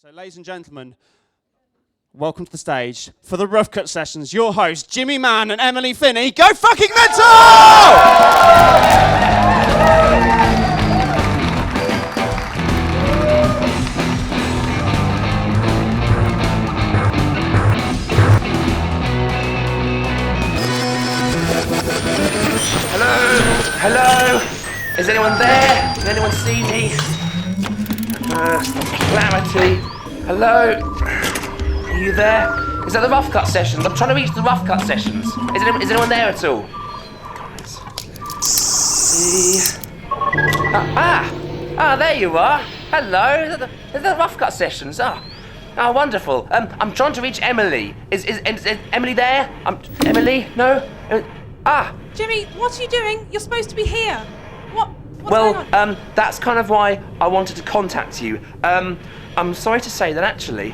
So, ladies and gentlemen, welcome to the stage for the Rough Cut Sessions. Your hosts, Jimmy Mann and Emily Finney. Go fucking mental! Hello? Is anyone there? Can anyone see me? Clarity. Hello? Are you there? Is that the Rough Cut Sessions? I'm trying to reach the Rough Cut Sessions. Is anyone there at all? Guys. See. There you are. Hello. Is that the Rough Cut Sessions? Oh, wonderful. I'm trying to reach Emily. Is Emily there? Emily? No? Jimmy, what are you doing? You're supposed to be here. What's well, going on? that's kind of why I wanted to contact you. I'm sorry to say that actually,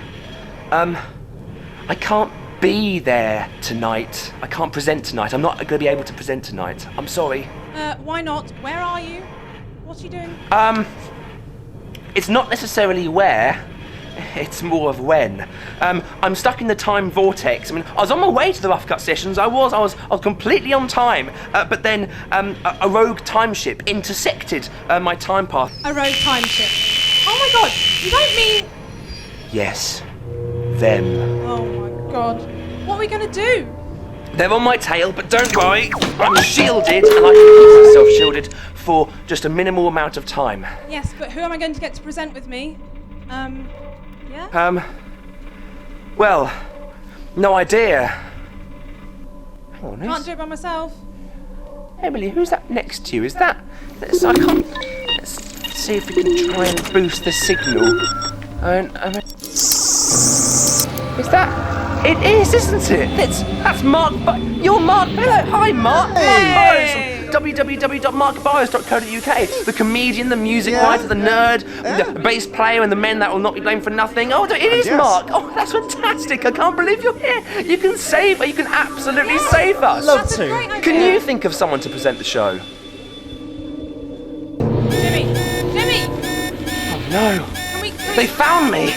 I can't be there tonight. I can't present tonight. I'm not going to be able to present tonight. I'm sorry. Why not? Where are you? What are you doing? It's not necessarily where. It's more of when. I'm stuck in the time vortex. I mean, I was on my way to the Rough Cut Sessions. I was completely on time. But then a rogue time ship intersected my time path. A rogue time ship. Oh my God! You don't mean? Yes, them. Oh my God! What are we gonna do? They're on my tail, but don't worry. I'm shielded, and I can keep myself shielded for just a minimal amount of time. Yes, but who am I going to get to present with me? Yeah? Well, no idea. Hang on, Can't do it by myself. Emily, who's that next to you? Is that... Let's see if we can try and boost the signal. Is that... It is, isn't it? That's Marc... You're Marc... Hello, hi, Marc. Hey. Marc Burrows. www.marcburrows.co.uk. The comedian, the music writer, the nerd, the bass player, and the men that will not be blamed for nothing. Oh, it is Marc. Oh, that's fantastic. I can't believe you're here. You can absolutely save us. Love That's a to. great idea. Can you think of someone to present the show? Jimmy! Oh no. They found me.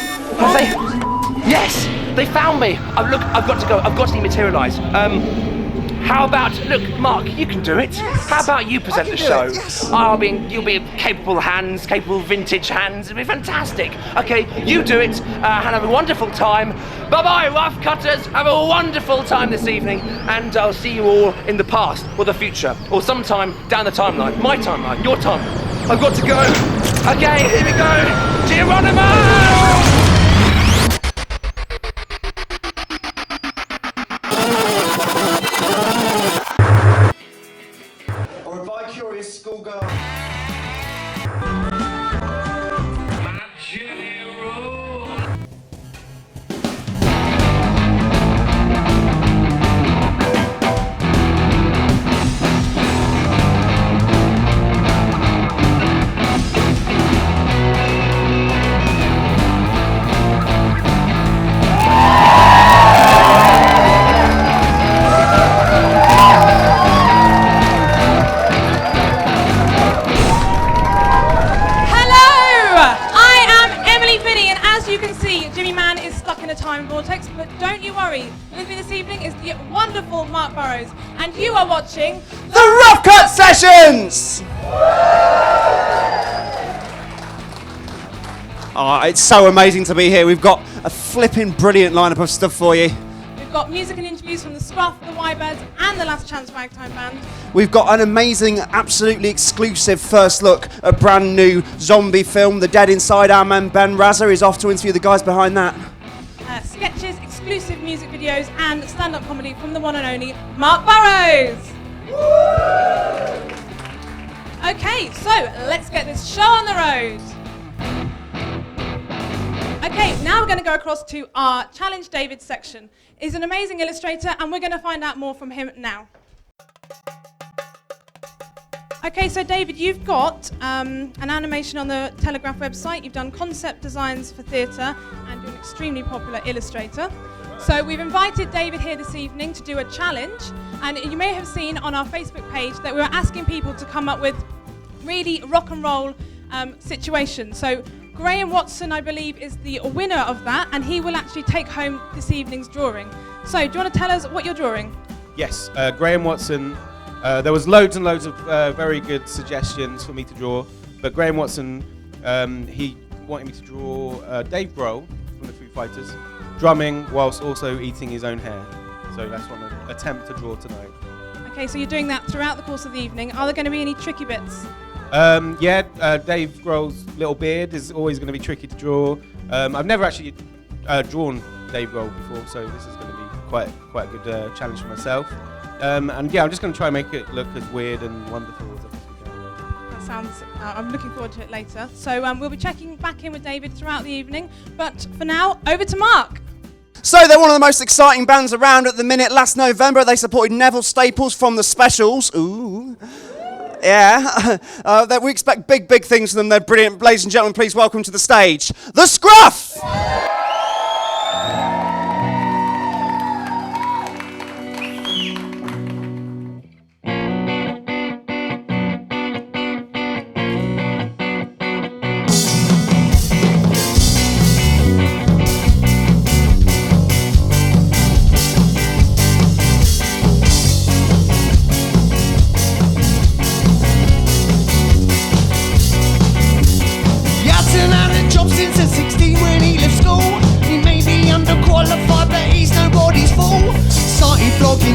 Yes, they found me. Look, I've got to go. I've got to dematerialise. How about, look, Marc, you can do it. Yes. How about you present the show? Yes. You'll be capable hands, capable vintage hands. It'll be fantastic. Okay, you do it and have a wonderful time. Bye-bye, Rough Cutters. Have a wonderful time this evening. And I'll see you all in the past or the future or sometime down the timeline. My timeline, your timeline. I've got to go. Okay, here we go. Geronimo! Schoolgirl. Time vortex, but don't you worry. With me this evening is the wonderful Marc Burrows, and you are watching The Rough Cut Sessions! Oh, it's so amazing to be here. We've got a flipping brilliant lineup of stuff for you. We've got music and interviews from the Scruff, the Whybirds, and the Last Chance Ragtime Band. We've got an amazing, absolutely exclusive first look at a brand new zombie film. The Dead Inside Our Man Ben Razza is off to interview the guys behind that. Sketches, exclusive music videos, and stand-up comedy from the one and only Marc Burrows. Okay, so let's get this show on the road. Okay, now we're going to go across to our Challenge David section. He's an amazing illustrator, and we're going to find out more from him now. Okay, so David, you've got an animation on the Telegraph website. You've done concept designs for theatre, and you're an extremely popular illustrator. So we've invited David here this evening to do a challenge, and you may have seen on our Facebook page that we were asking people to come up with really rock and roll situations. So Graham Watson, I believe, is the winner of that, and he will actually take home this evening's drawing. So, do you want to tell us what you're drawing? Yes, Graham Watson. There was loads and loads of very good suggestions for me to draw, but Graham Watson, he wanted me to draw Dave Grohl from the Foo Fighters, drumming whilst also eating his own hair. So that's what I'm going to attempt to draw tonight. Okay, so you're doing that throughout the course of the evening. Are there going to be any tricky bits? Dave Grohl's little beard is always going to be tricky to draw. I've never actually drawn Dave Grohl before, so this is going to be quite a good challenge for myself. I'm just going to try and make it look as weird and wonderful as I possibly can. That sounds, I'm looking forward to it later. So we'll be checking back in with David throughout the evening. But for now, over to Marc. So they're one of the most exciting bands around at the minute. Last November, they supported Neville Staples from the Specials. Ooh. Yeah. We expect big things from them. They're brilliant. Ladies and gentlemen, please welcome to the stage, the Scruff!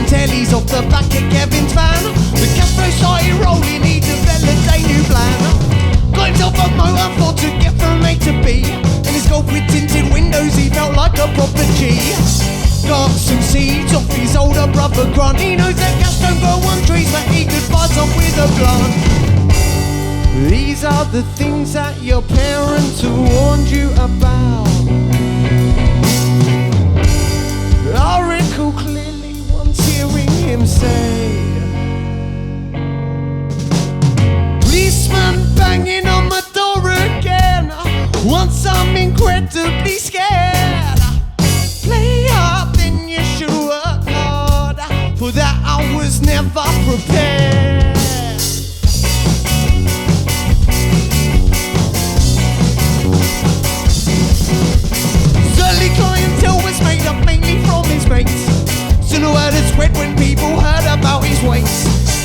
Tellies off the back of Kevin's van. The Castro started rolling, he developed a new plan. Got himself a motor for to get from A to B, and his golf with tinted windows, he felt like a proper G. Got some seeds off his older brother Grant. He knows that gas don't grow on trees, but he could buzz off with a blunt. These are the things that your parents warned you about. I recall clearly hearing him say, policeman banging on my door again. Once I'm incredibly scared. Play hard, then you should work hard. For that I was never prepared. Early clientele was made up mainly from his mates. Soon the word had spread when people heard about his ways.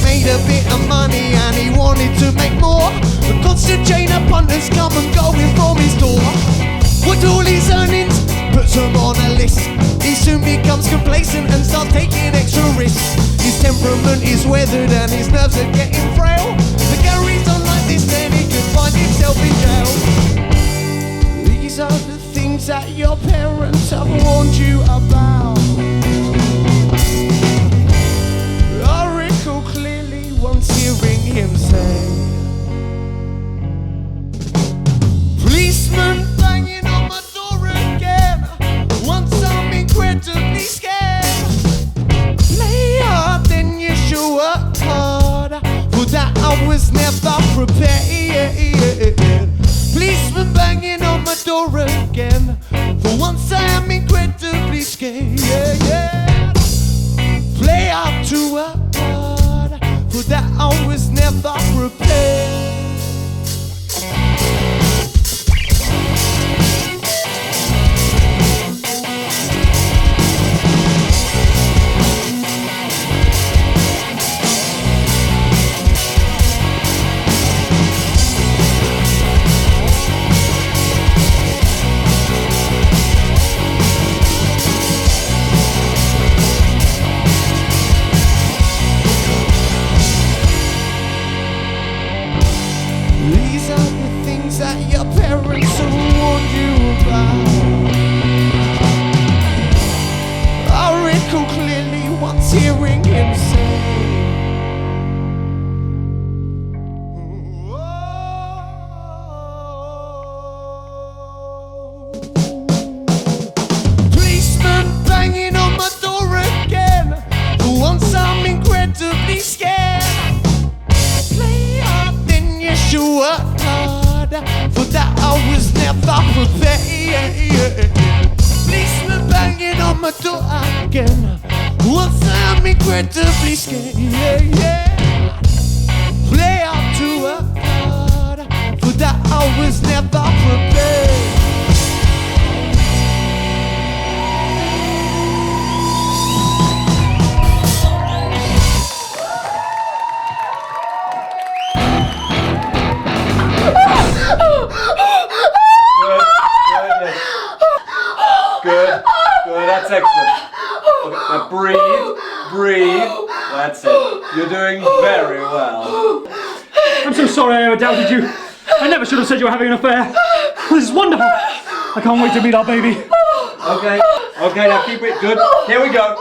Made a bit of money and he wanted to make more. A constant chain of punters come and going from his door. With all his earnings, puts him on a list. He soon becomes complacent and starts taking extra risks. His temperament is weathered and his nerves are getting frail. The carries on like this, then he could find himself in jail. These are the things that your parents have warned you about. I recall clearly once hearing him say, policeman banging on my door again. Once I'm incredibly scared. Play hard, then you should work hard. For that I was never prepared. Policeman banging on my door again. For once I am incredibly scared. Play hard to work hard. For that I was never prepared. That your parents warned you about. I recall clearly once hearing him say, policeman banging on my door again. For once I'm incredibly scared. Play hard, then you should work hard. For that I was never prepared. Policeman banging on my door again. Once I'm incredibly scared. Play out to work hard. For that I was never prepared. That's excellent. Okay, now breathe. That's it. You're doing very well. I'm so sorry I ever doubted you. I never should have said you were having an affair. This is wonderful. I can't wait to meet our baby. Okay, now keep it good. Here we go.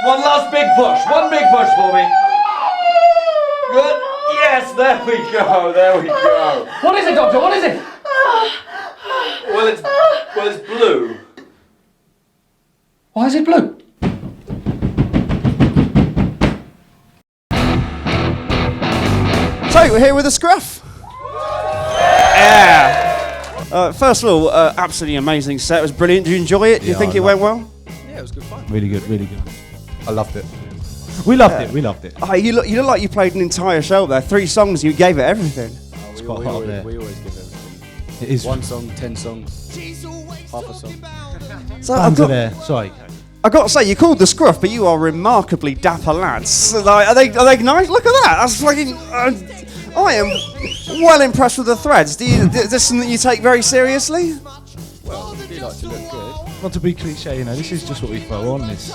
One last big push. One big push for me. Good. Yes, there we go. What is it, Doctor? What is it? Well, it's blue. Why is it blue? So, we're here with the Scruff. Yeah. First of all, absolutely amazing set. It was brilliant. Did you enjoy it? Do you think it went well? Yeah, it was good fun. Really good. I loved it. We loved it. Oh, you look like you played an entire show there. 3 songs, you gave it everything. It's quite hot up there. We always give everything. It is. 1 song, 10 songs, half a song. So Fans are there. Sorry. I've got to say, you called the Scruff, but you are remarkably dapper lads. Like, are they nice? Look at that. That's fucking. I am well impressed with the threads. Is this something you take very seriously? Well, we do like to look good. Not to be cliche, you know, this is just what we throw on. This.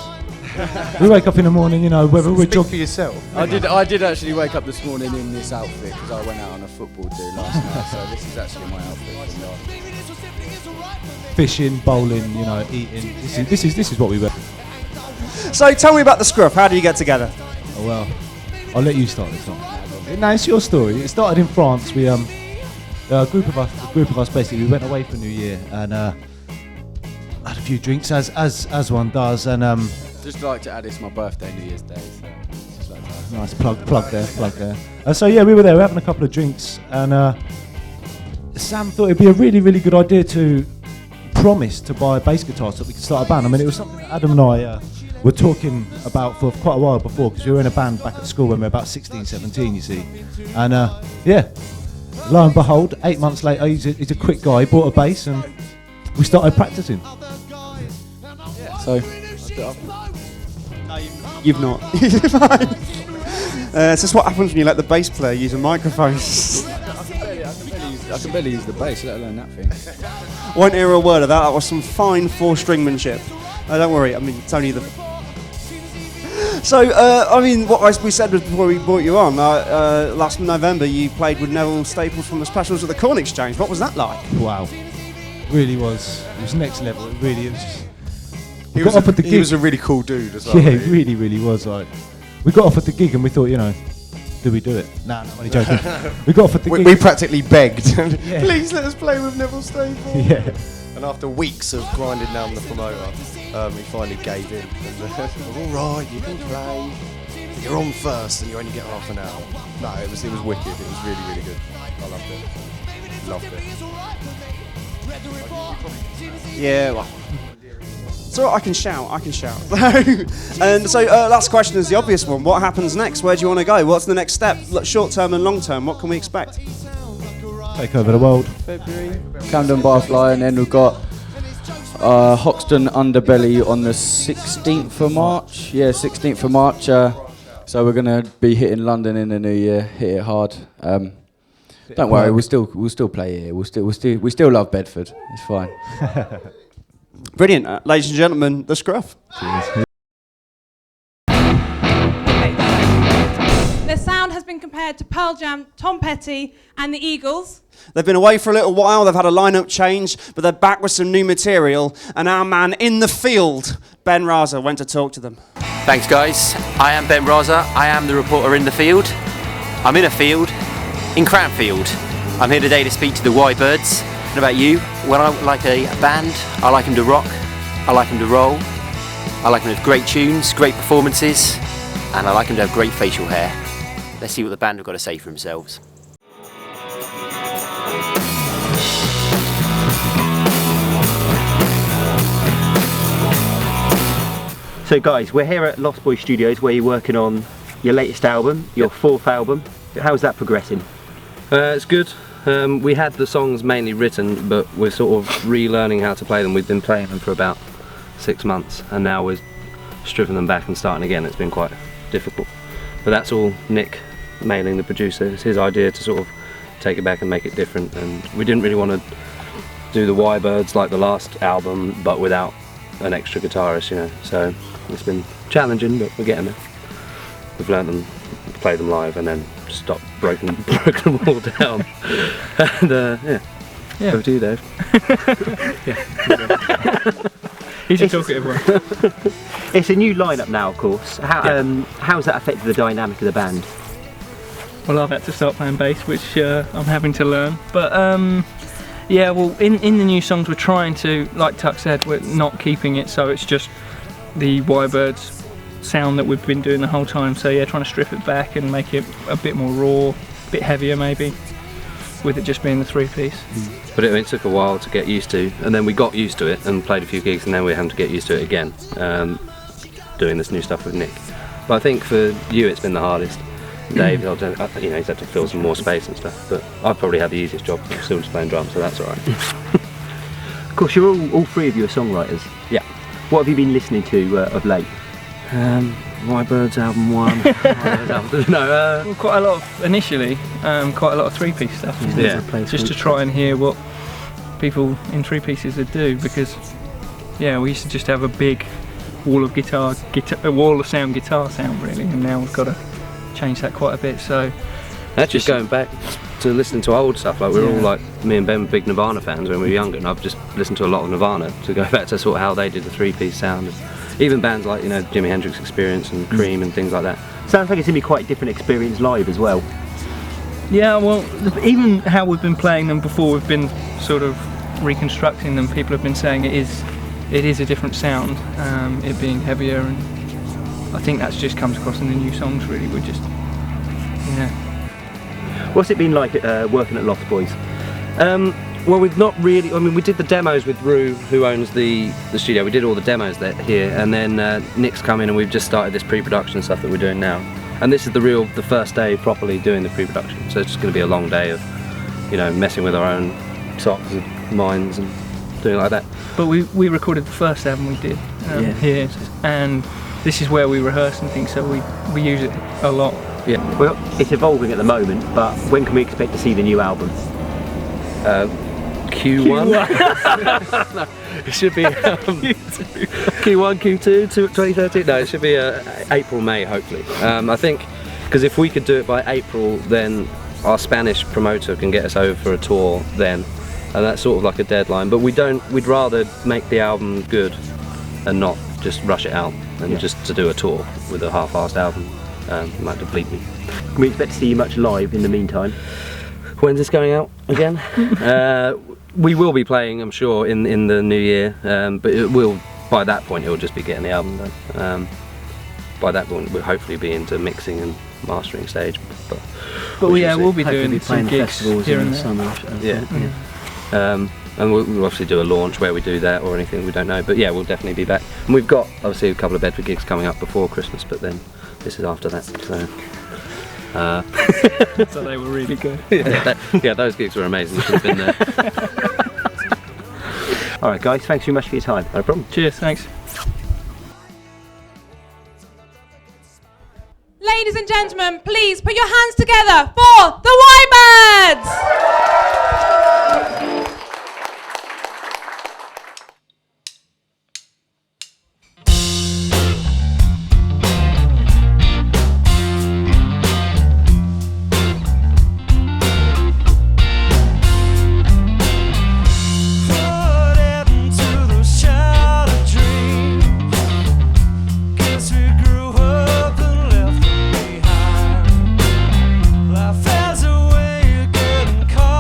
We wake up in the morning, you know, whether we're Speak jogging. for yourself. I did actually wake up this morning in this outfit because I went out on a football do last night. So this is actually my outfit from last night. Fishing, bowling, you know, eating. This is what we wear. So tell me about the Scruff. How do you get together? Oh well, I'll let you start this one. No, it's your story. It started in France. We a group of us basically. We went away for New Year and had a few drinks as one does and Just like to add, it's my birthday, New Year's Day. So just like that. nice plug there. So yeah, we were there. We were having a couple of drinks and Sam thought it'd be a really good idea to promise to buy a bass guitar so that we could start a band. I mean, it was something that Adam and I were talking about for quite a while before because we were in a band back at school when we were about 16, 17, you see. And yeah, lo and behold, 8 months later, he's a quick guy, he bought a bass and we started practicing. So, You've not. It's just what happens when you let the bass player use a microphone. I can barely use the bass, let alone that thing. Won't hear a word of that. That was some fine 4-stringmanship. Don't worry, I mean, it's only the... So, I mean, what we said before we brought you on, last November you played with Neville Staples from the Specials at the Corn Exchange. What was that like? Wow. Really was. It was next level. It really was. He was a really cool dude as well. Yeah, he really was. Like, we got offered the gig and we thought, you know, do we do it? Nah, I'm only joking. We got offered the gig. We practically begged. Yeah. Please let us play with Neville Staples. Yeah. And after weeks of grinding down the promoter, he finally gave in. And all right, you can play. You're on first, and you only get half an hour. No, it was wicked. It was really good. I loved it. Yeah, well... So I can shout. And so last question is the obvious one. What happens next? Where do you want to go? What's the next step? Short term and long term, what can we expect? Take over the world. February. Camden Barfly, and then we've got Hoxton Underbelly on the 16th of March. Yeah, 16th of March. So we're going to be hitting London in the new year. Hit it hard. Don't worry, we'll still play here. We still love Bedford. It's fine. Brilliant. Ladies and gentlemen, the Scruff. Cheers. Their sound has been compared to Pearl Jam, Tom Petty, and the Eagles. They've been away for a little while, they've had a lineup change, but they're back with some new material, and our man in the field, Ben Raza, went to talk to them. Thanks, guys. I am Ben Raza. I am the reporter in the field. I'm in a field in Cranfield. I'm here today to speak to the Whybirds. And about you, when I like a band, I like them to rock, I like them to roll, I like them to have great tunes, great performances, and I like them to have great facial hair. Let's see what the band have got to say for themselves. So guys, we're here at Lost Boy Studios where you're working on your latest album, your 4th album. How's that progressing? It's good. We had the songs mainly written, but we're sort of relearning how to play them. We've been playing them for about 6 months, and now we're stripping them back and starting again. It's been quite difficult. But that's all Nick Mailing, the producer. It's his idea to sort of take it back and make it different. And we didn't really want to do the Whybirds like the last album, but without an extra guitarist, you know. So it's been challenging, but we're getting there. We've learned them, played them live, and then stopped, broken them all down. And yeah. Over to you, Dave. He's a talkative one. It's a new lineup now, of course. How's that affected the dynamic of the band? Well, I've had to start playing bass, which I'm having to learn. But yeah, well, in the new songs we're trying to, like Tuck said, we're not keeping it so it's just the Whybirds sound that we've been doing the whole time. So yeah, trying to strip it back and make it a bit more raw, a bit heavier maybe, with it just being the 3-piece. But it took a while to get used to, and then we got used to it and played a few gigs, and then we're having to get used to it again, doing this new stuff with Nick. But I think for you it's been the hardest. Dave, you know, he's had to fill some more space and stuff, but I've probably had the easiest job. I'm still just playing drums, so that's alright. Of course, you're all three of you are songwriters. Yeah. What have you been listening to of late? Whybirds album 1. Well, quite a lot of, initially, quite a lot of 3-piece stuff. Yeah. Just to try and hear what people in 3-pieces would do, because yeah, we used to just have a big wall of a wall of guitar sound really, and now we've got to change that quite a bit. So actually going back to listening to old stuff, like we're all like, me and Ben were big Nirvana fans when we were younger, and I've just listened to a lot of Nirvana to go back to sort of how they did the 3-piece sound. Even bands like, you know, Jimi Hendrix Experience and Cream and things like that. Sounds like it's going to be quite a different experience live as well. Yeah, well, even how we've been playing them before we've been sort of reconstructing them, people have been saying it is a different sound, it being heavier, and I think that just comes across in the new songs really. We're just, yeah. What's it been like working at Lost Boys? Well, we've not really, I mean, we did the demos with Rue, who owns the studio. We did all the demos here, and then Nick's come in and we've just started this pre-production stuff that we're doing now. And this is the first day properly doing the pre-production, so it's just going to be a long day of, you know, messing with our own socks and minds and doing it like that. But we recorded the first album we did here, and this is where we rehearse and things, so we use it a lot. Yeah. Well, it's evolving at the moment, but when can we expect to see the new album? Q1? No, it should be Q1, Q2, 2013. No, it should be April, May, hopefully. I think, because if we could do it by April, then our Spanish promoter can get us over for a tour then, and that's sort of like a deadline. But we'd rather make the album good and not just rush it out and just to do a tour with a half-assed album. You might deplete me. Can we expect to see you much live in the meantime? When's this going out again? We will be playing, I'm sure, in the new year, but it will, by that point, it will just be getting the album done. By that point, we'll hopefully be into mixing and mastering stage. But we'll be doing some gigs here and there. Summer. Yeah. And we'll obviously do a launch where we do that or anything, we don't know. But yeah, we'll definitely be back. And we've got, obviously, a couple of Bedford gigs coming up before Christmas, but then this is after that, so... So they were really good. Yeah, those gigs were amazing. You should have been there. Alright guys, thanks very much for your time. No problem. Cheers, thanks. Ladies and gentlemen, please put your hands together for the Whybirds! Life has a way of getting caught.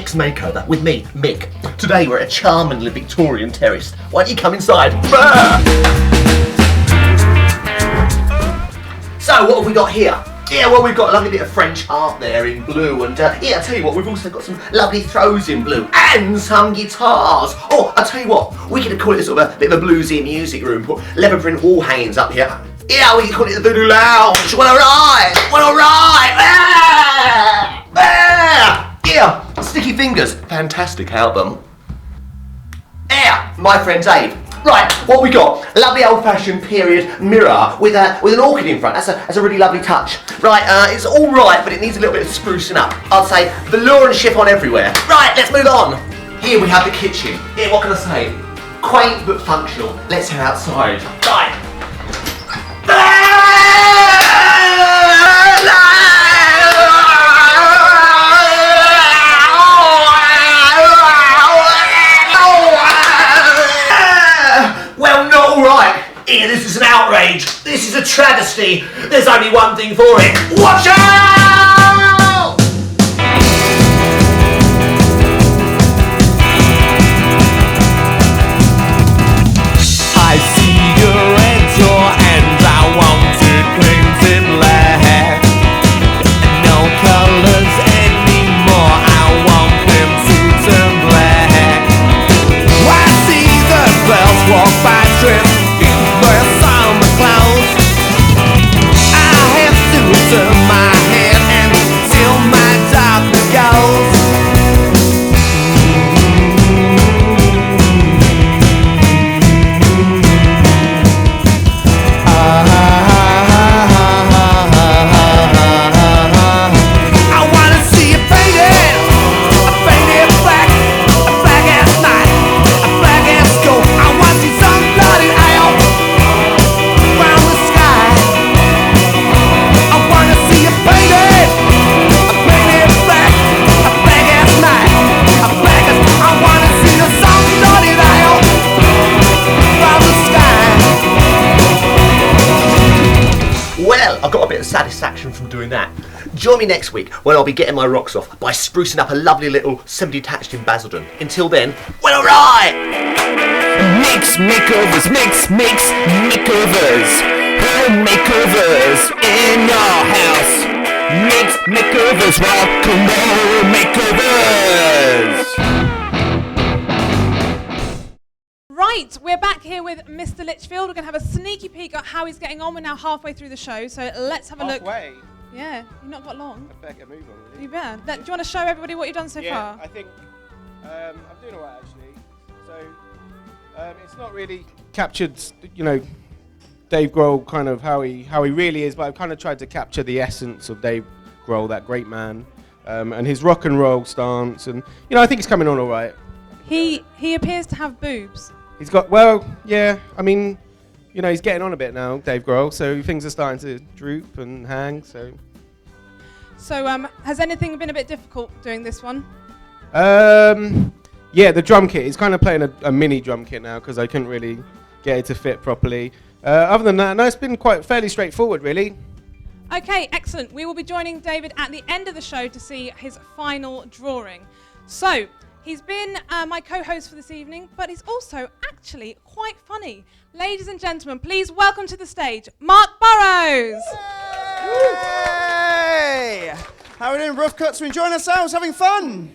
Mick's Makeover with me, Mick. Today we're at a charmingly Victorian terrace. Why don't you come inside? So, what have we got here? Yeah, well, we've got a lovely bit of French art there in blue, and yeah, I'll tell you what, we've also got some lovely throws in blue, and some guitars. Oh, I'll tell you what, we could call it sort of a bit of a bluesy music room, put leopard print wall hangings up here. Yeah, we could call it the Voodoo Lounge. Well, alright, yeah, Sticky Fingers, fantastic album. Yeah, my friend Dave. Right, what we got? A lovely old-fashioned period mirror with an orchid in front. That's a really lovely touch. Right, it's all right, but it needs a little bit of sprucing up. I'd say velour and chiffon everywhere. Right, let's move on. Here we have the kitchen. Here, what can I say? Quaint but functional. Let's head outside. Right. Well, not all right. Here, this is an outrage. This is a travesty. There's only one thing for it. Watch out! I see your red door and I want to cleanse it black. No colors anymore, I want them to turn black. I see the girls walk by dressed in their summer clothes. I have to turn my head until my darkness goes. I wanna see you faded black as night, black as gold. I wanna see some bloody out from the sky. I wanna see you faded black as night, black as. I wanna see the sun bloody out from the sky. Well, I've got a bit of satisfaction from doing that. Join me next week when I'll be getting my rocks off by sprucing up a lovely little semi-detached in Basildon. Until then, well, alright! Mix makeovers, mix makeovers, home makeovers in your house. Mix makeovers, rock and roll makeovers. Right, we're back here with Mr. Litchfield. We're going to have a sneaky peek at how he's getting on. We're now halfway through the show, so let's have a look. Halfway. Yeah, you've not got long. I better get moving on, really. You better. Do you want to show everybody what you've done so far? I think I'm doing all right, actually. So it's not really captured, Dave Grohl, kind of how he really is, but I've kind of tried to capture the essence of Dave Grohl, that great man, and his rock and roll stance, and I think he's coming on all right. He appears to have boobs. He's got, well, yeah, I mean, he's getting on a bit now, Dave Grohl, so things are starting to droop and hang, so. So has anything been a bit difficult doing this one? Yeah, the drum kit. He's kind of playing a mini drum kit now because I couldn't really get it to fit properly. Other than that, no, it's been fairly straightforward, really. Okay, excellent. We will be joining David at the end of the show to see his final drawing. So, he's been my co-host for this evening, but he's also actually quite funny. Ladies and gentlemen, please welcome to the stage, Marc Burrows. Hey! How are we doing, rough cuts? We're enjoying ourselves, having fun?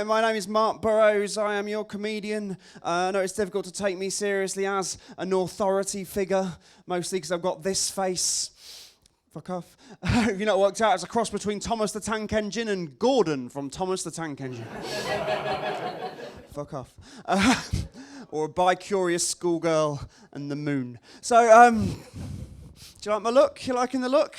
My name is Marc Burrows. I am your comedian. I know it's difficult to take me seriously as an authority figure, mostly because I've got this face. Fuck off. If you're not worked out, it's a cross between Thomas the Tank Engine and Gordon from Thomas the Tank Engine. Fuck off. Or a bi-curious schoolgirl and the moon. So, do you like my look? You liking the look?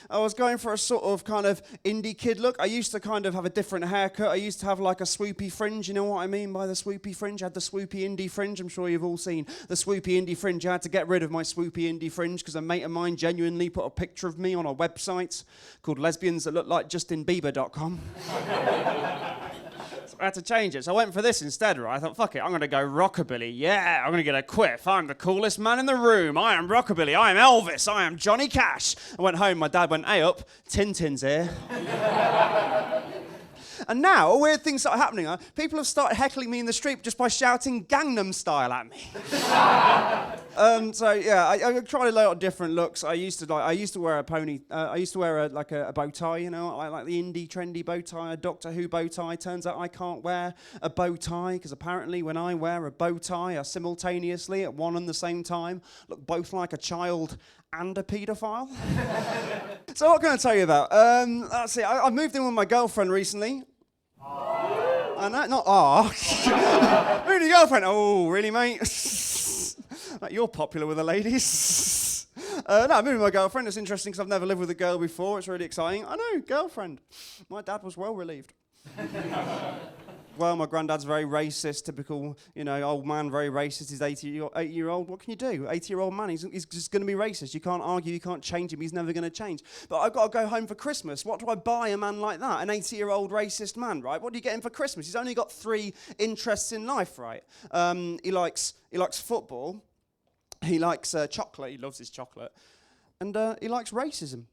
I was going for a sort of kind of indie kid look. I used to kind of have a different haircut. I used to have like a swoopy fringe. You know what I mean by the swoopy fringe? I had the swoopy indie fringe. I'm sure you've all seen the swoopy indie fringe. I had to get rid of my swoopy indie fringe because a mate of mine genuinely put a picture of me on a website called lesbians that look like JustinBieber.com. So I had to change it. So I went for this instead, right? I thought, fuck it, I'm going to go rockabilly. Yeah, I'm going to get a quiff. I'm the coolest man in the room. I am rockabilly. I am Elvis. I am Johnny Cash. I went home. My dad went, hey up, Tintin's here. And now, weird things start happening. People have started heckling me in the street just by shouting Gangnam Style at me. So yeah, I tried a lot of different looks. I used to wear a pony. I used to wear a bow tie. You know, I like the indie trendy bow tie, a Doctor Who bow tie. Turns out I can't wear a bow tie because apparently when I wear a bow tie, I simultaneously at one and the same time look both like a child and a paedophile. So what can I tell you about? Let's see. I moved in with my girlfriend recently. I know, not really, girlfriend? Oh, really, mate? Like, you're popular with the ladies. No, I moved with my girlfriend. It's interesting because I've never lived with a girl before. It's really exciting. I know, girlfriend. My dad was well relieved. Well, my granddad's very racist, typical, you know, old man, very racist. He's 80-year-old. What can you do? 80-year-old man, he's just going to be racist. You can't argue, you can't change him. He's never going to change. But I've got to go home for Christmas. What do I buy a man like that? An 80-year-old racist man, right? What do you get him for Christmas? He's only got 3 interests in life, right? He likes football. He likes chocolate. He loves his chocolate. And he likes racism.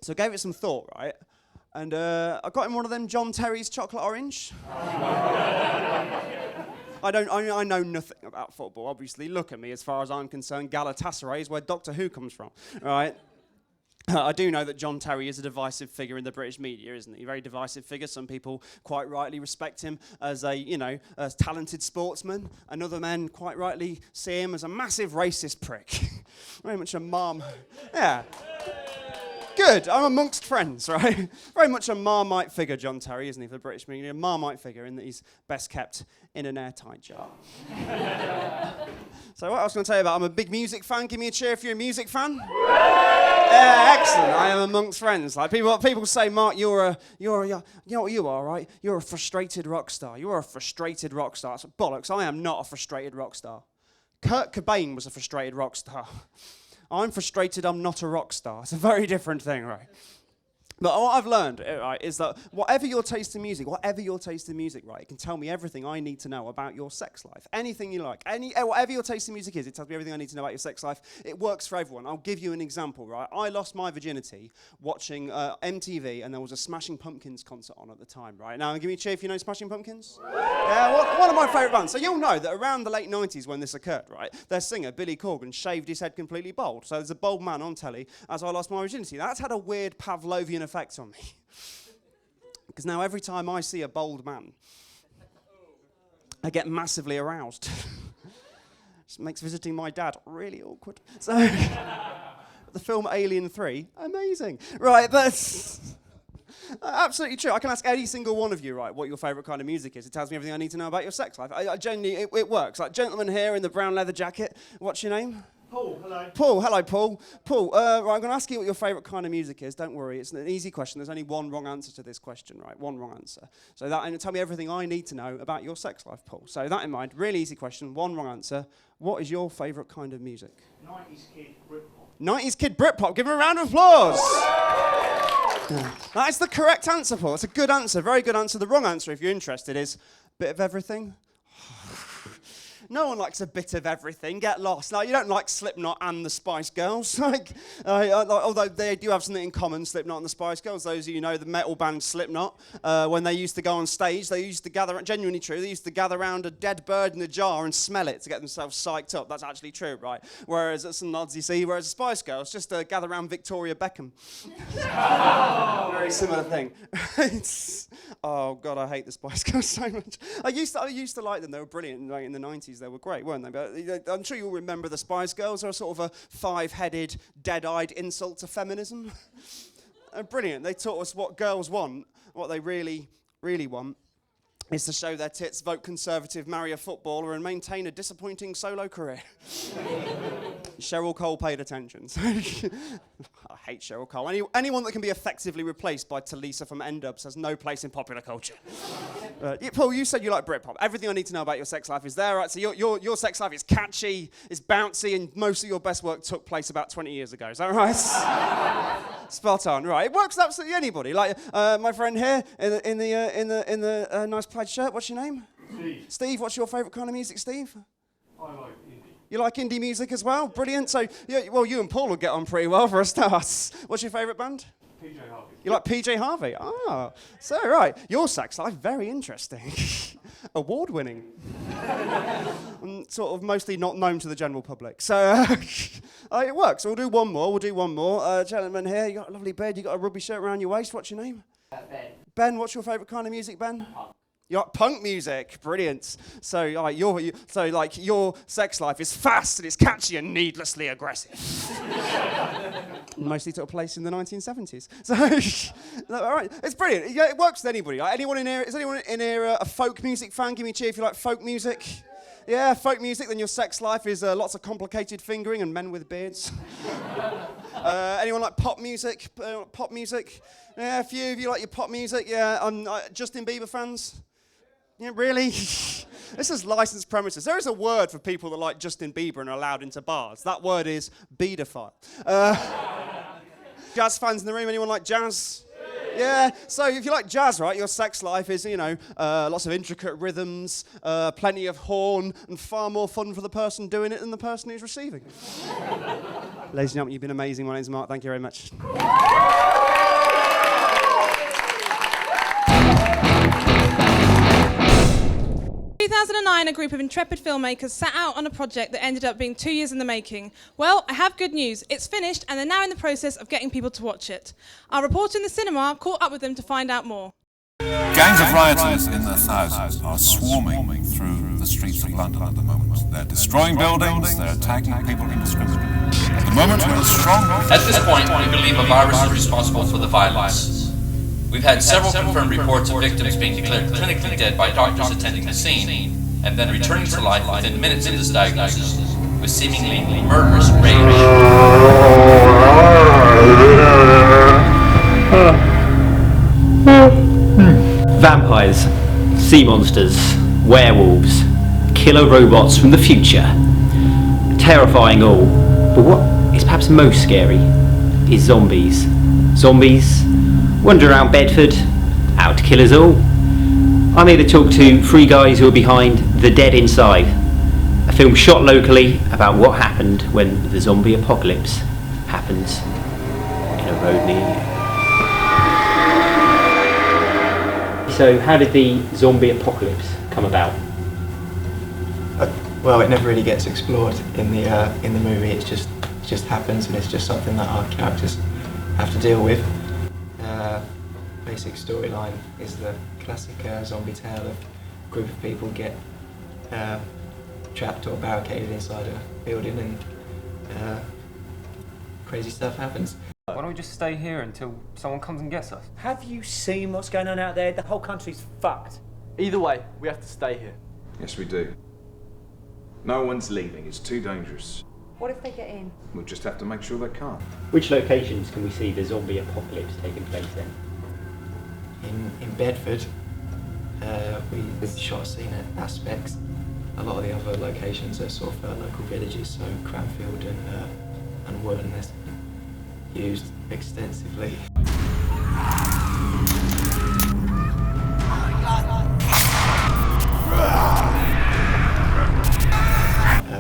So I gave it some thought, right? And I got him one of them John Terry's chocolate orange. I know nothing about football, obviously. Look at me, as far as I'm concerned. Galatasaray is where Doctor Who comes from, right? I do know that John Terry is a divisive figure in the British media, isn't he? Very divisive figure. Some people quite rightly respect him as a, you know, a talented sportsman. And other men quite rightly see him as a massive racist prick. Very much a mom. Yeah. Good, I'm amongst friends, right? Very much a Marmite figure, John Terry, isn't he, for the British media? A Marmite figure in that he's best kept in an airtight jar. So what else can I tell you about? I'm a big music fan. Give me a cheer if you're a music fan. Yeah, excellent. I am amongst friends. Like people say, Mark, you know what you are, right? You're a frustrated rock star. You are a frustrated rock star. It's bollocks. I am not a frustrated rock star. Kurt Cobain was a frustrated rock star. I'm frustrated, I'm not a rock star. It's a very different thing, right? But what I've learned, right, is that whatever your taste in music, right, it can tell me everything I need to know about your sex life. Anything you like, whatever your taste in music is, it tells me everything I need to know about your sex life. It works for everyone. I'll give you an example, right? I lost my virginity watching MTV, and there was a Smashing Pumpkins concert on at the time, right? Now, give me a cheer if you know Smashing Pumpkins. Yeah, one of my favourite bands. So you'll know that around the late 90s when this occurred, right, their singer, Billy Corgan, shaved his head completely bald. So there's a bald man on telly as I lost my virginity. That's had a weird Pavlovian effect on me. Because now every time I see a bald man, I get massively aroused. It makes visiting my dad really awkward. So, the film Alien 3, amazing. Right, that's absolutely true. I can ask any single one of you, right, what your favourite kind of music is. It tells me everything I need to know about your sex life. I genuinely, it works. Like, gentleman here in the brown leather jacket, what's your name? Paul, hello. Paul, hello, Paul. Paul, right, I'm going to ask you what your favourite kind of music is. Don't worry, it's an easy question. There's only one wrong answer to this question, right? One wrong answer. So that, and it'll tell me everything I need to know about your sex life, Paul. So that in mind, really easy question, one wrong answer. What is your favourite kind of music? 90s kid Britpop. 90s kid Britpop. Give him a round of applause. That is the correct answer, Paul. It's a good answer, very good answer. The wrong answer, if you're interested, is bit of everything. No one likes a bit of everything. Get lost. Like, you don't like Slipknot and the Spice Girls. Although they do have something in common, Slipknot and the Spice Girls. Those of you know the metal band Slipknot, when they used to go on stage, they used to gather, genuinely true, they used to gather around a dead bird in a jar and smell it to get themselves psyched up. That's actually true, right? Whereas, that's some nods you see, whereas the Spice Girls just gather around Victoria Beckham. Very similar thing. Oh, God, I hate the Spice Girls so much. I used to like them. They were brilliant in the 90s. They were great, weren't they? But I'm sure you'll remember the Spice Girls. They're sort of a five-headed, dead-eyed insult to feminism. Brilliant. They taught us what girls want, what they really, really want, is to show their tits, vote Conservative, marry a footballer, and maintain a disappointing solo career. Cheryl Cole paid attention. I hate Cheryl Cole. Anyone that can be effectively replaced by Talisa from N-Dubs has no place in popular culture. Paul, you said you like Britpop. Everything I need to know about your sex life is there, right? So your sex life is catchy, is bouncy, and most of your best work took place about 20 years ago. Is that right? Spot on, right? It works with absolutely anybody. Like my friend here in the nice plaid shirt. What's your name? Steve. Steve, what's your favourite kind of music, Steve? I like indie. You like indie music as well? Brilliant. So, yeah, well, you and Paul will get on pretty well for a start. What's your favourite band? PJ Harvey. You like PJ Harvey? Ah, so right. Your sex life, very interesting. Award-winning. Sort of mostly not known to the general public. So it works. We'll do one more. Gentleman here, you got a lovely beard. You got a rugby shirt around your waist. What's your name? Ben. Ben, what's your favourite kind of music, Ben? Punk. You like punk music, brilliant. So your sex life is fast and it's catchy and needlessly aggressive. Mostly took place in the 1970s. So, all right, it's brilliant. Yeah, it works with anybody. Like, anyone in here? Is anyone in here a folk music fan? Give me a cheer if you like folk music. Yeah, folk music. Then your sex life is lots of complicated fingering and men with beards. Anyone like pop music? Yeah, a few of you like your pop music. Yeah, Justin Bieber fans. Yeah, really? This is licensed premises. There is a word for people that like Justin Bieber and are allowed into bars. That word is bedophile. Jazz fans in the room, anyone like jazz? Yeah, so if you like jazz, right, your sex life is, lots of intricate rhythms, plenty of horn, and far more fun for the person doing it than the person who's receiving. Ladies and gentlemen, you've been amazing. My name's Marc. Thank you very much. 2009, a group of intrepid filmmakers set out on a project that ended up being 2 years in the making. Well, I have good news. It's finished, and they're now in the process of getting people to watch it. Our reporter in the cinema caught up with them to find out more. Gangs of rioters in their thousands are swarming through the streets of London at the moment. They're destroying buildings, they're attacking people indiscriminately. At the moment, we're strong. At this point, we believe a virus is responsible for the violence. We've had several confirmed reports of victims being declared clinically dead by doctors attending the scene, and then returning to life within minutes of this diagnosis, with seemingly murderous rage. Vampires, sea monsters, werewolves, killer robots from the future. Terrifying all, but what is perhaps most scary is zombies. Zombies wander around Bedford, out to kill us all. I'm here to talk to three guys who are behind The Dead Inside, a film shot locally about what happened when the zombie apocalypse happens in a road near you. So how did the zombie apocalypse come about? Well, it never really gets explored in the movie. It just happens, and it's just something that our characters have to deal with. Basic storyline is the classic zombie tale of a group of people get trapped or barricaded inside a building, and crazy stuff happens. Why don't we just stay here until someone comes and gets us? Have you seen what's going on out there? The whole country's fucked. Either way, we have to stay here. Yes, we do. No one's leaving. It's too dangerous. What if they get in? We'll just have to make sure they can't. Which locations can we see the zombie apocalypse taking place in? In Bedford, we've shot scene at Aspects. A lot of the other locations are sort of local villages, so Cranfield and Wootton is used extensively.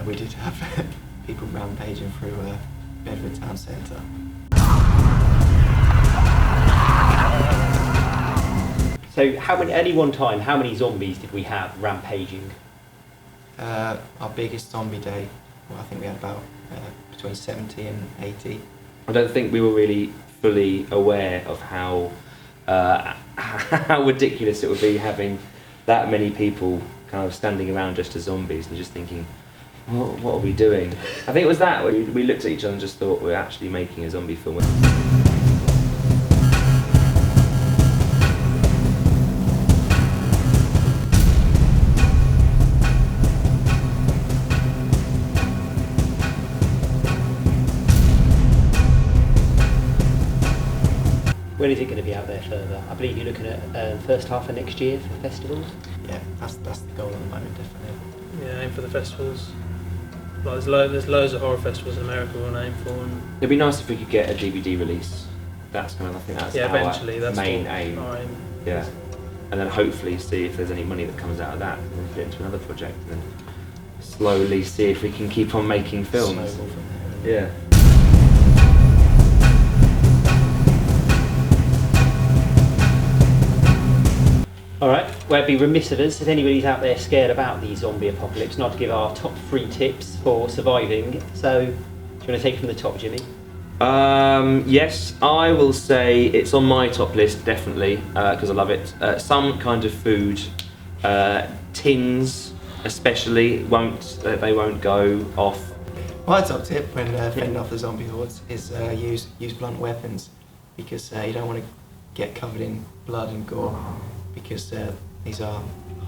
We did have people rampaging through Bedford town centre. So at any one time, how many zombies did we have rampaging? Our biggest zombie day, well, I think we had about between 70 and 80. I don't think we were really fully aware of how ridiculous it would be having that many people kind of standing around just as zombies and just thinking, what are we doing? I think it was that, we looked at each other and just thought we're actually making a zombie film. When is it going to be out there further? I believe you're looking at first half of next year for festivals? Yeah, that's the goal at the moment, definitely. Yeah, aim for the festivals. Like there's loads of horror festivals in America we'll aim for. And it'd be nice if we could get a DVD release. That's kind of, I think that's eventually, that's main aim. Our aim. Yeah, and then hopefully see if there's any money that comes out of that, and then put it into another project, and then slowly see if we can keep on making films. Yeah. All right, well, it'd be remiss of us if anybody's out there scared about the zombie apocalypse not to give our top 3 tips for surviving. So, do you want to take it from the top, Jimmy? Yes, I will say it's on my top list, definitely, because I love it. Some kind of food, tins especially, they won't go off. My top tip when fending off the zombie hordes is use blunt weapons, because you don't want to get covered in blood and gore, because these are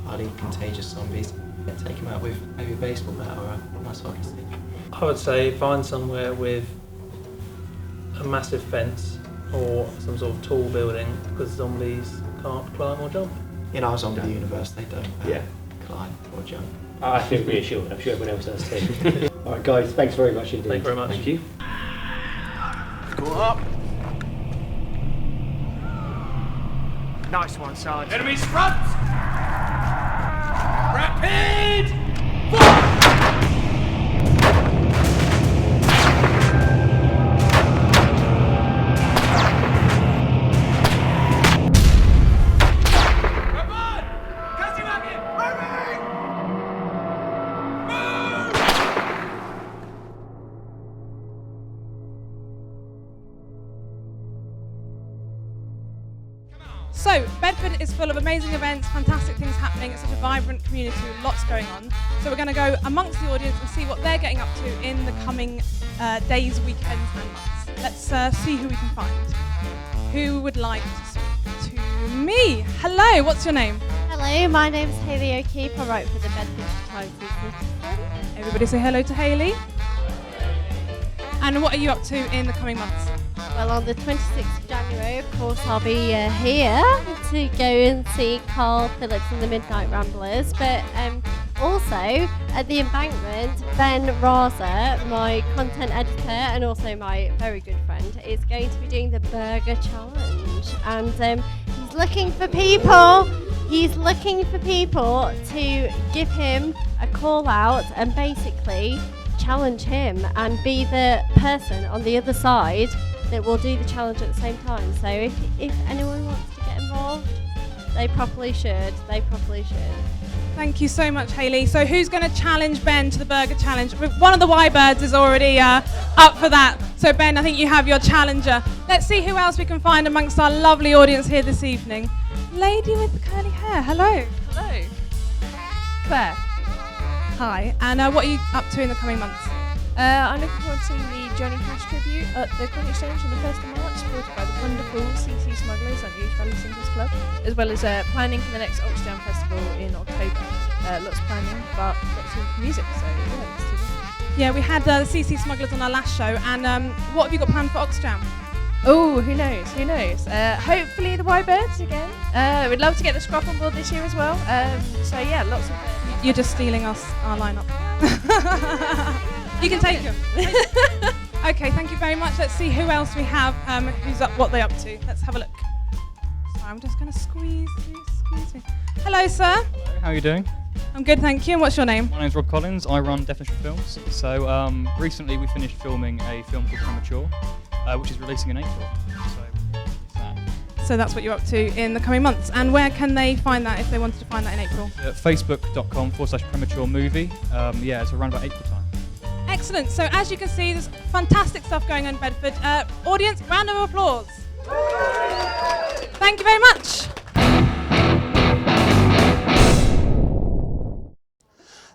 highly contagious zombies. Take them out with maybe a baseball bat or a nice hockey stick. I would say find somewhere with a massive fence or some sort of tall building, because zombies can't climb or jump. In our zombie universe, they don't climb or jump. I feel reassured. I'm sure everyone else does too. All right, guys, thanks very much indeed. Thank you very much. Thank you. Go up. Nice one, Sarge. Enemies front! Rapid! So, Bedford is full of amazing events, fantastic things happening. It's such a vibrant community with lots going on. So we're going to go amongst the audience and see what they're getting up to in the coming days, weekends and months. Let's see who we can find. Who would like to speak to me? Hello, what's your name? Hello, my name's Hayley O'Keefe. I write for the Bedford Photography Citizen. Everybody say hello to Hayley. And what are you up to in the coming months? Well, on the 26th of January, of course, I'll be here to go and see Carl Phillips and the Midnight Ramblers. But also, at the Embankment, Ben Raza, my content editor and also my very good friend, is going to be doing the Burger Challenge. And he's looking for people. He's looking for people to give him a call out and basically challenge him and be the person on the other side that will do the challenge at the same time. So if anyone wants to get involved, they probably should. Thank you so much, Hayley. So who's going to challenge Ben to the Burger Challenge? One of the Whybirds is already up for that. So Ben, I think you have your challenger. Let's see who else we can find amongst our lovely audience here this evening. Lady with the curly hair, hello. Hello. Claire. Hi, and what are you up to in the coming months? I'm looking forward to seeing the Johnny Cash tribute at the Coin Exchange on the 1st of March, supported by the wonderful CC Smugglers and the East Valley Singles Club, as well as planning for the next Oxdown Festival in October. Lots of planning, but lots of music, so yeah, let's do that. Yeah, we had the CC Smugglers on our last show, and what have you got planned for Oxdown? Oh, who knows? Hopefully the Whybirds again. We'd love to get the Scruff on board this year as well. So yeah, lots of... You're just stealing our lineup. You can take them. Okay, thank you very much. Let's see who else we have, who's up, what they're up to. Let's have a look. Sorry, I'm just going to squeeze me. Hello, sir. Hello, how are you doing? I'm good, thank you. And what's your name? My name's Rob Collins. I run Devonshire Films. So recently we finished filming a film called Premature, which is releasing in April. So that's what you're up to in the coming months. And where can they find that if they wanted to find that in April? Facebook.com/premature movie. Yeah, it's around about April time. Excellent. So as you can see, there's fantastic stuff going on in Bedford. Audience, round of applause. Thank you very much.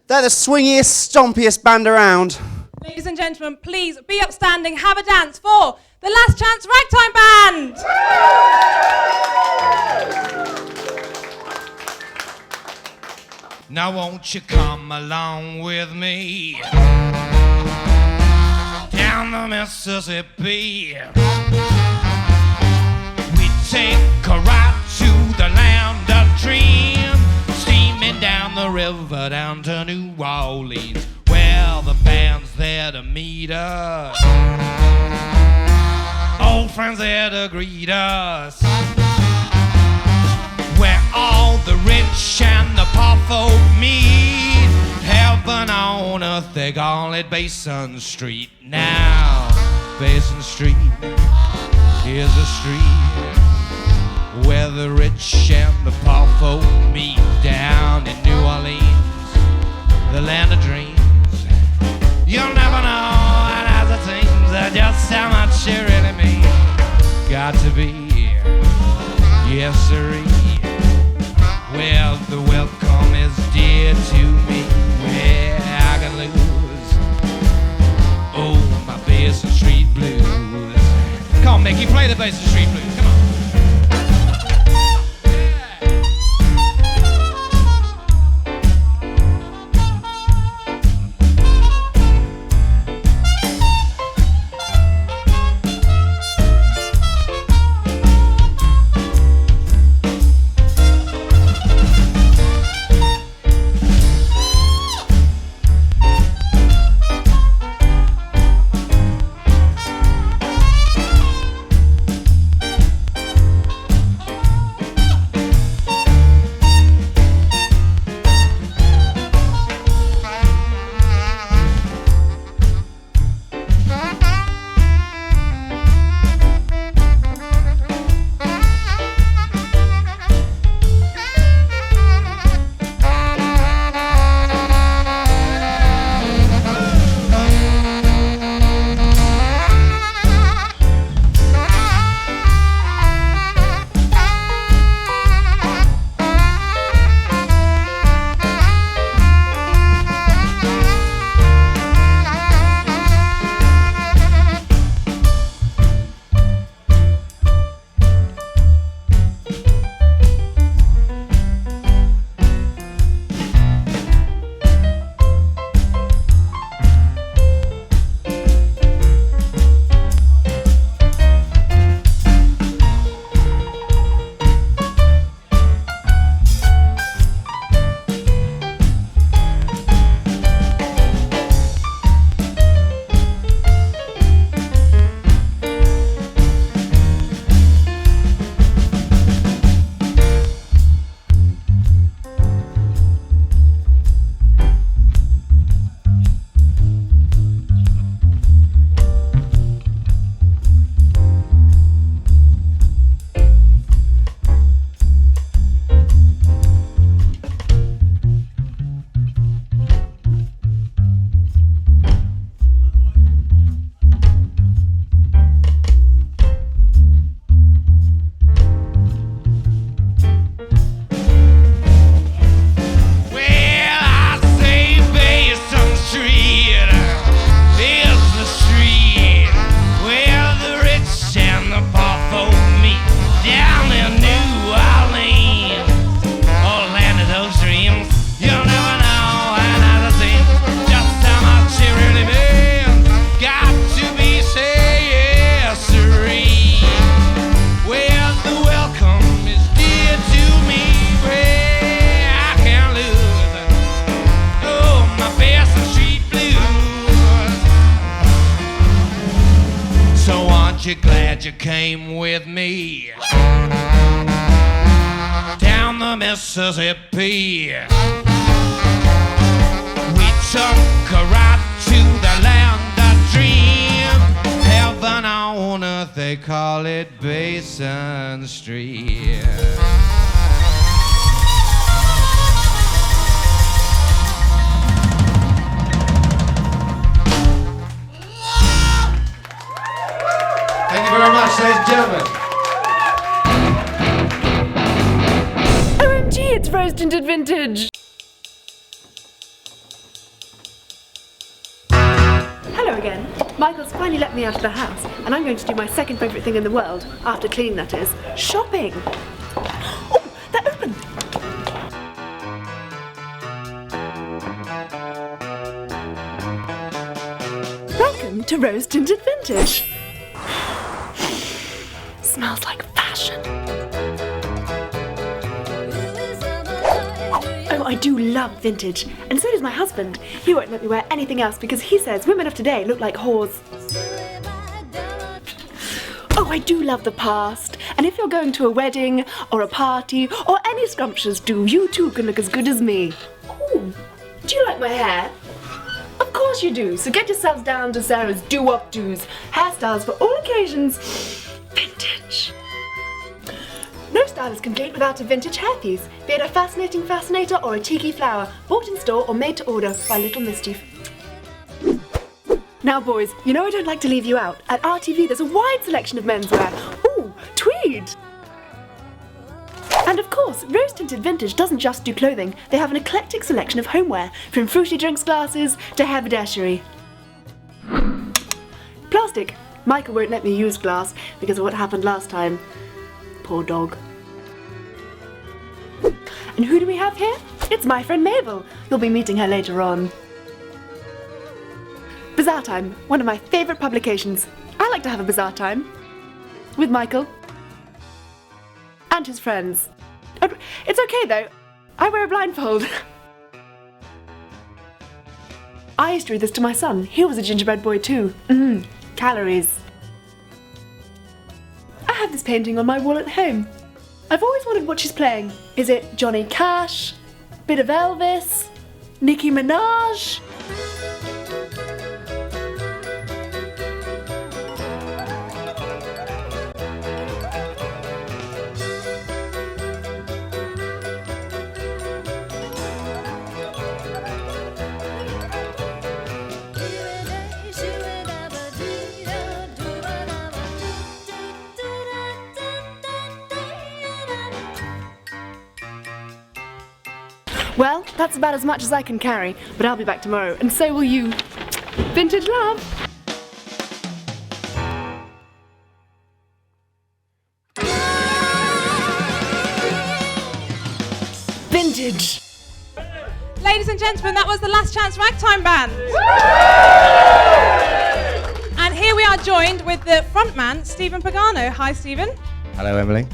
They're the swingiest, stompiest band around. Ladies and gentlemen, please be upstanding, have a dance for the Last Chance Ragtime Band. Now won't you come along with me down the Mississippi? We take a ride to the land of dreams, steaming down the river down to New Orleans, where the band's there to meet us, old friends there to greet us, where all the rich and the poor folk meet. Heaven on earth, they call it Basin Street. Now, Basin Street is a street where the rich and the powerful meet down in New Orleans, the land of dreams. You'll never know, and as it seems, just how much it really means. Got to be, yes sirree. Well, the welcome is dear to me, where I can lose, oh, my Basin Street blues. Come on, Mickey, play the Basin Street blues, come on. you glad you came with me down the Mississippi? We took a ride to the land of dream, heaven on earth, they call it Basin Street. Thank you very much, ladies and gentlemen. OMG, it's rose tinted vintage. Hello again. Michael's finally let me out of the house, and I'm going to do my second favourite thing in the world, after cleaning that is, shopping. Oh, they're open. Welcome to Rose Tinted Vintage. Smells like fashion. Oh, I do love vintage, and so does my husband. He won't let me wear anything else because he says women of today look like whores. Oh, I do love the past, and if you're going to a wedding or a party or any scrumptious do, you too can look as good as me. Oh, do you like my hair? Of course you do, so get yourselves down to Sarah's Doo-wop do's, hairstyles for all occasions. Vintage. No style is complete without a vintage hairpiece, be it a fascinating fascinator or a cheeky flower, bought in store or made to order by Little Mischief. Now boys, you know I don't like to leave you out. At RTV there's a wide selection of menswear. Ooh, tweed! And of course, Rose Tinted Vintage doesn't just do clothing, they have an eclectic selection of homeware, from fruity drinks glasses to haberdashery. Plastic. Michael won't let me use glass because of what happened last time. Poor dog. And who do we have here? It's my friend Mabel. You'll be meeting her later on. Bazaar Time, one of my favourite publications. I like to have a bazaar time. With Michael. And his friends. It's okay though, I wear a blindfold. I used to read this to my son, he was a gingerbread boy too. Calories. I have this painting on my wall at home. I've always wondered what she's playing. Is it Johnny Cash? Bit of Elvis? Nicki Minaj? Well, that's about as much as I can carry, but I'll be back tomorrow, and so will you. Vintage love! Vintage! Ladies and gentlemen, that was the Last Chance Ragtime Band. And here we are joined with the frontman, Stephen Pagano. Hi, Stephen. Hello, Emily.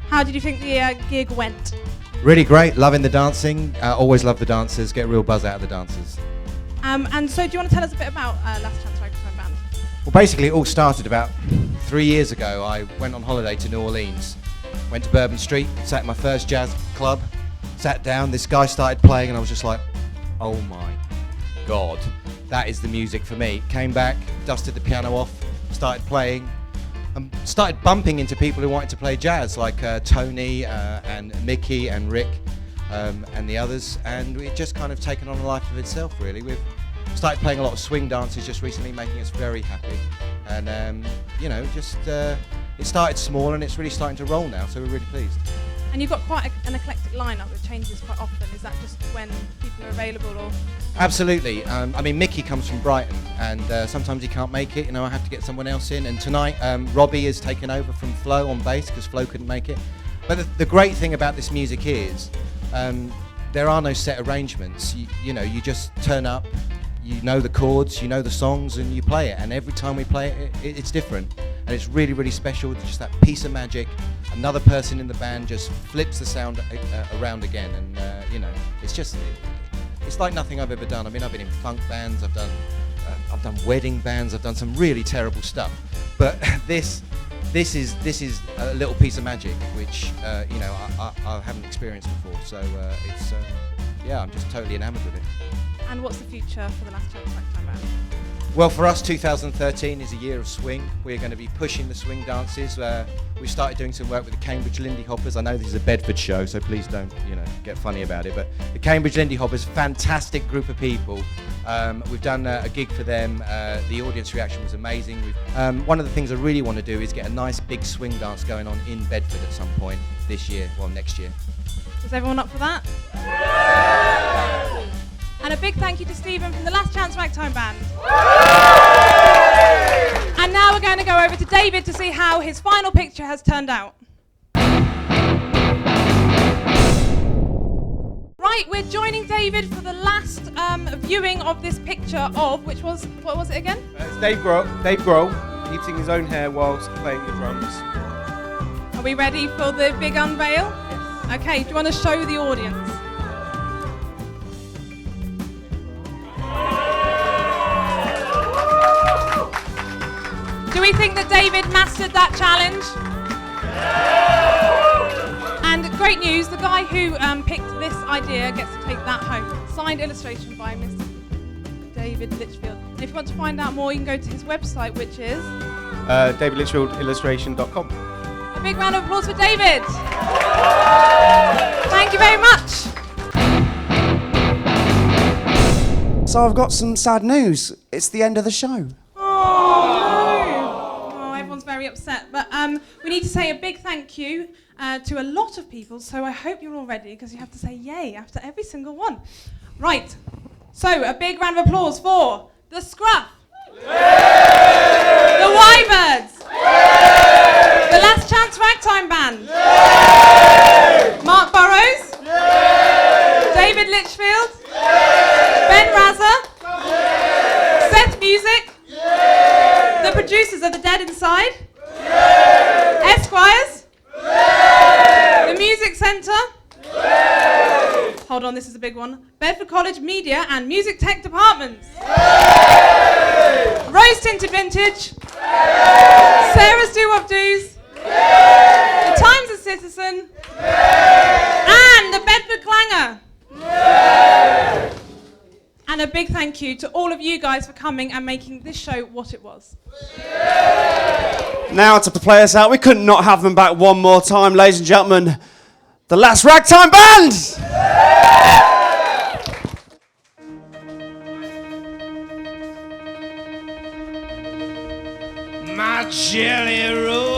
How did you think the gig went? Really great, loving the dancing. Always love the dancers, get a real buzz out of the dancers. And so do you want to tell us a bit about Last Chance Ragtime Band? Well, basically it all started about 3 years ago. I went on holiday to New Orleans, went to Bourbon Street, sat in my first jazz club, sat down, this guy started playing and I was just like, oh my God, that is the music for me. Came back, dusted the piano off, started playing, and started bumping into people who wanted to play jazz, like Tony and Mickey and Rick and the others, and it just kind of taken on a life of itself, really. We've started playing a lot of swing dances just recently, making us very happy, and you know, just it started small and it's really starting to roll now, so we're really pleased. And you've got quite an eclectic lineup that changes quite often. Is that just when people are available, or? Absolutely. I mean, Mickey comes from Brighton, and sometimes he can't make it. You know, I have to get someone else in. And tonight, Robbie has taken over from Flo on bass because Flo couldn't make it. But the great thing about this music is there are no set arrangements. You know, you just turn up, you know the chords, you know the songs, and you play it. And every time we play it, it's different. And it's really, really special. It's just that piece of magic. Another person in the band just flips the sound around again, and you know, it's like nothing I've ever done. I mean, I've been in funk bands, I've done wedding bands, I've done some really terrible stuff, but this is a little piece of magic which you know, I haven't experienced before. So it's yeah, I'm just totally enamoured with it. And what's the future for the Last Chance Ragtime Band? Well, for us, 2013 is a year of swing. We're going to be pushing the swing dances. We started doing some work with the Cambridge Lindy Hoppers. I know this is a Bedford show, so please don't, you know, get funny about it. But the Cambridge Lindy Hoppers, fantastic group of people. We've done a gig for them. The audience reaction was amazing. One of the things I really want to do is get a nice big swing dance going on in Bedford at some point this year, well, next year. Is everyone up for that? And a big thank you to Stephen from the Last Chance Ragtime Band. And now we're going to go over to David to see how his final picture has turned out. Right, we're joining David for the last viewing of this picture of, which was, what was it again? It's Dave Grohl, eating his own hair whilst playing the drums. Are we ready for the big unveil? Yes. Okay, do you want to show the audience? Do we think that David mastered that challenge? And great news, the guy who picked this idea gets to take that home. Signed illustration by Mr. David Litchfield. And if you want to find out more, you can go to his website, which is davidlitchfieldillustration.com. A big round of applause for David. Thank you very much. So I've got some sad news. It's the end of the show. Oh, everyone's very upset. But we need to say a big thank you to a lot of people, so I hope you're all ready, because you have to say yay after every single one. Right, so a big round of applause for the Scruff, the Whybirds, the Last Chance Ragtime Band, Marc Burrows, David Litchfield, Ben Razza, Ceth Music, the producers of The Dead Inside, Esquires, the Music Centre, hold on, this is a big one, Bedford College Media and Music Tech Departments, Rose Tinted Vintage, Sarah's Doo-wop Doos, the Times of Citizen, and the Bedford Clanger. And a big thank you to all of you guys for coming and making this show what it was. Now to play us out, we couldn't not have them back one more time, ladies and gentlemen. The Last Ragtime Band! My jelly roll